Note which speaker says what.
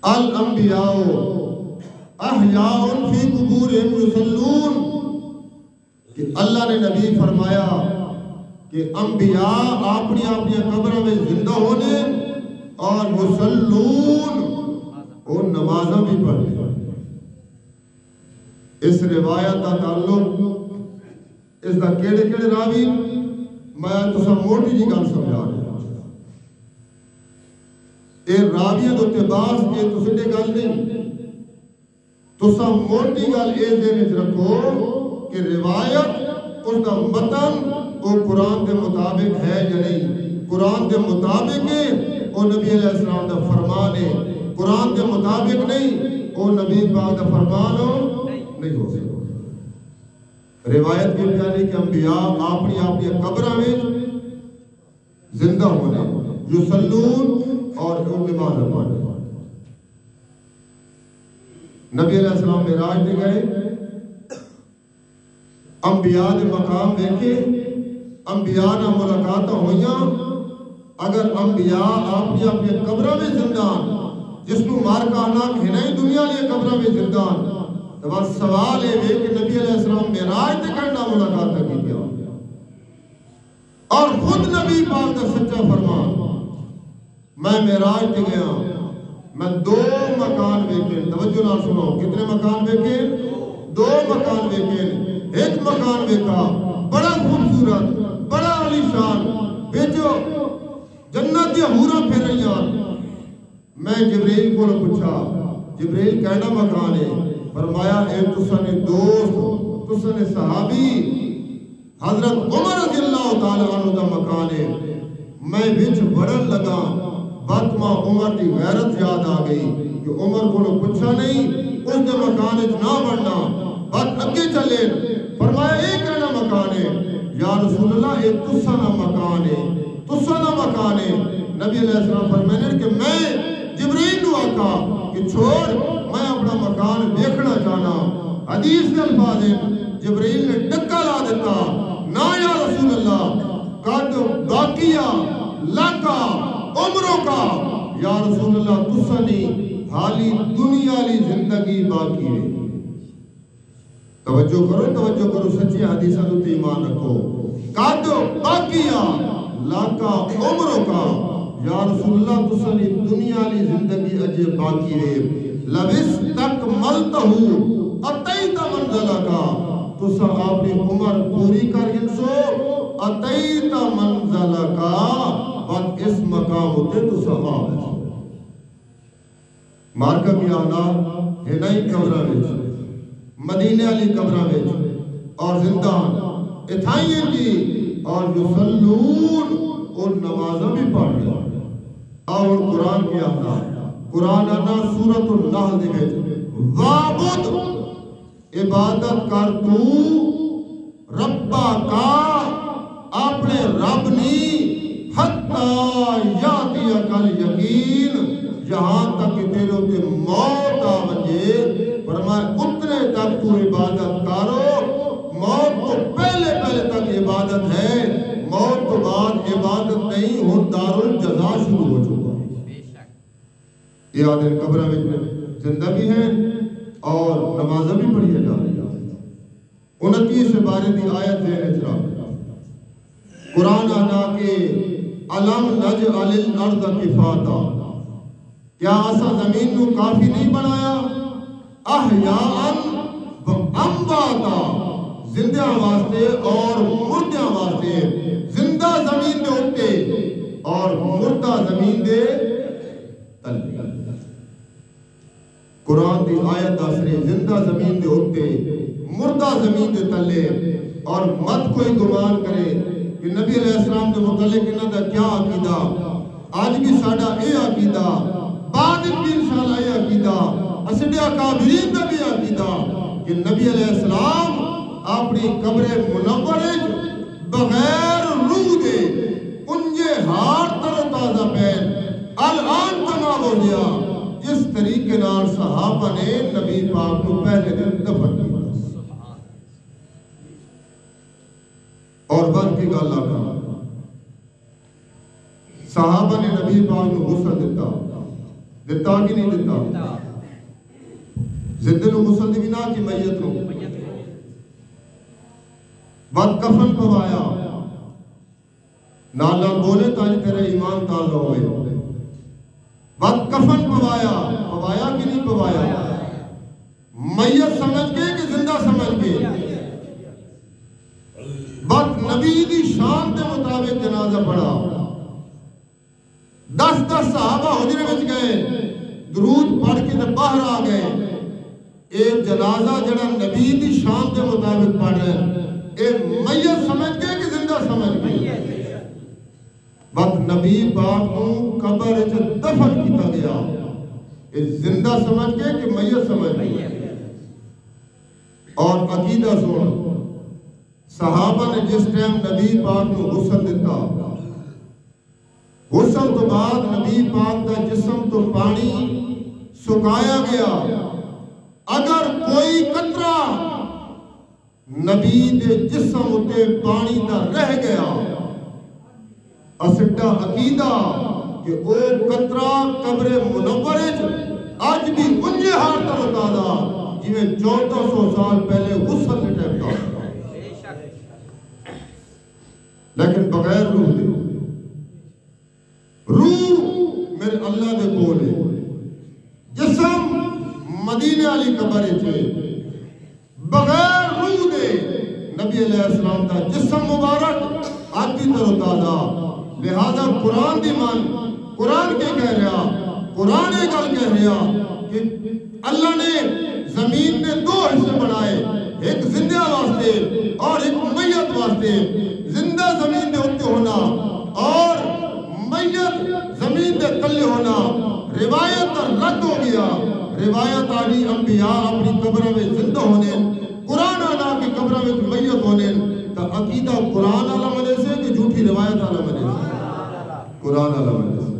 Speaker 1: الانبیاء احیاء فی قبورہم یصلون، کہ اللہ نے نبی فرمایا کہ انبیاء اپنی اپنی قبروں میں زندہ ہونے اور یصلون اور نمازاں بھی پڑھنے۔ اس روایت کا تعلق اس دا کیڑے کیڑے راوی میں تو سب موٹی جی گل سمجھا رہا اے راویاں دے تے باس اے تو سیدھی گل نہیں، تو سب موٹی گل اے ذہن وچ رکھو کہ روایت اس دا متن وہ قرآن کے مطابق ہے یا نہیں، قرآن کے مطابق ہے وہ نبی علیہ السلام دا فرمان ہے، قرآن کے مطابق نہیں وہ نبی پاک دا فرمان نہیں ہو سکتا۔ روایت کے بیانی کہ انبیاء اپنی اپنی قبروں میں زندہ ہونے یصلون اور نماز پڑھنے۔ نبی علیہ السلام معراج دے گئے، انبیاء دے مقام دیکھے، انبیاء نہ ملاقاتاں ہوئیاں۔ اگر انبیاء اپنی اپنی قبروں میں زندہ جس کو مار کہنا کہ نہیں دنیا لیے قبروں میں زندہ، تو بس سوال ہے کہ نبی علیہ السلام معراج تے کرنا ملاقات کی کیا، اور خود نبی پاک کا سچا فرمان، میں معراج تے گیا، میں 2 مکان دیکھے، توجہ نہ سنو، کتنے مکان دیکھے؟ 2 مکان دیکھے۔ ایک مکان دیکھا بڑا خوبصورت، بڑا عالیشان، بیچو جنت یا حورا پھر رہیاں۔ میں جبریل کو پوچھا، جبریل کہنا مکان ہے؟ فرمایا اے تسانے دوست، تسانے صحابی حضرت عمر رضی اللہ تعالیٰ عنہ دا مکان ہے۔ میں بچ بڑھن لگا، بات ماں عمر دی غیرت یاد آ گئی کہ عمر کو پوچھا نہیں اس دے مکان نہ بڑھنا، بات اگے چلے۔ فرمایا اے کہنا مکان ہے؟ یا رسول اللہ اے تسانا مکان ہے، تسانا مکان ہے۔ نبی علیہ السلام فرمانے کہ میں جبریل نو آکا کہ چھوڑ میں اپنا مکان دیکھنا چاہنا۔ حدیث کے الفاظ ہیں، جبریل نے ڈکا لا دیتا، نا یا رسول اللہ قد باقیہ لاکا عمروں کا، یا رسول اللہ تسانی حالی دنیا لی زندگی باقی ہے۔ توجہ کرو سچی حدیثہ تو ایمان رکھو۔ قد باقیہ لاکا عمروں کا، یا رسول اللہ تسانی دنیا لی زندگی اجے باقی ہے۔ لبس تک ملتہو اتیت منزلہ کا، تسا اپنی عمر پوری کر انسو اتیت منزلہ کا، بات اس مقام ہوتے تسا آئے۔ مارکہ کی آنا ہے نئی قبرہ ویچ، مدینہ علی قبرہ ویچ اور زندان اتھائیں کی اور یصلون اور نمازہ بھی پڑھ لیا۔ اور قرآن کی آنا، قرآن آنا سورۃ النحل دے گئے، وَعْبُدْ عبادت کر تو ربا کا اپنے رب نی حتی یاتی اکل یقین، جہاں تک تیرے ہوتے موت آ بجے۔ فرمائے اتنے تک تو عبادت کرو، موت تو پہلے تک عبادت ہے، موت تو بعد عبادت نہیں ہو، دار الجزا شروع ہو چکا۔ یہ آدھے قبرہ میں زندہ بھی ہیں اور نمازہ بھی پڑھی جا رہی ہے۔ 29 بارے دی آیت ہے اجرا، قرآن آنا کہ علم نجعل الارض کفاتا، کیا ایسا زمین کو کافی نہیں بنایا؟ احیاء و امواتا، زندہ واسطے اور مردہ واسطے، زندہ زمین دے اٹھتے اور مردہ زمین دے تلے۔ قرآن دی آیت آسرے زندہ زمین دے اٹھتے مردہ زمین دے تلے، اور مت کوئی گمان کرے کہ نبی علیہ السلام دے متعلق انہاں دا کیا عقیدہ، آج بھی ساڈا اے عقیدہ، بعد بھی انشاءاللہ اے عقیدہ، اسڈے اکابرین دا بھی عقیدہ کہ نبی علیہ السلام اپنی قبر منورے بغیر روح دے انجے ہار تر و تازہ پین الان تمام ہو گیا، جس طریقے نال صحابہ نے نبی پاک کو پہلے دن دفن کیا۔ اور بات کی گل آگا، صحابہ نے نبی پاک کو غسل دیتا، دتا کہ نہیں دتا؟ زندے نو غسل دی نہ کہ میت نو بد کفن پوایا نال بولے تاج تیرے ایمان تازہ ہوئے بد کفن پوایا کہ نہیں پوایا؟ میت سمجھ کے کہ زندہ سمجھ کے؟ بد نبی دی شان دے مطابق جنازہ پڑھا 10 صحابہ حجرے وچ گئے درود پڑھ کے تے باہر آ گئے اے جنازہ جڑا نبی دی شان دے مطابق پڑھ رہے ہیں اے میت سمجھ کے کہ زندہ سمجھ کے؟ بد نبی پاک کو قبر وچ دفن کیتا گیا اے زندہ سمجھ کے کہ میت سمجھ کے؟ اور عقیدہ سن صحابہ نے جس ٹائم نبی پاک کو غسل دیتا غسل تو بعد نبی پاک دا جسم تو پانی سکایا گیا اگر کوئی قطرہ نبی دے جسم اتے پانی دا رہ گیا اسٹا عقیدہ کہ او قطرہ قبر منورج آج بھی انجے ہار تا بتا دا جویں 1400 سال پہلے غسل نے ٹائم دا لیکن بغیر روح دے روح میرے اللہ دے بولے جسم مدینے علی قبر تھے بغیر روح دے نبی علیہ السلام دا جسم مبارک آتی تر تازہ لہذا قرآن دی مان قرآن کے کہہ رہا قرآن ایک گل کہہ رہا کہ اللہ نے زمین نے 2 حصے بنائے ایک زندہ واسطے اور ایک میت واسطے زندہ زمین دے ہوتے ہونا اور میت زمین دے تلے ہونا روایت رد ہو گیا روایت آنی انبیاء اپنی قبرہ میں زندہ ہونے قرآن آنا کی قبرہ میں میت ہونے تا عقیدہ قرآن علیہ منے سے کہ جھوٹی روایت علیہ منے سے قرآن علیہ منے سے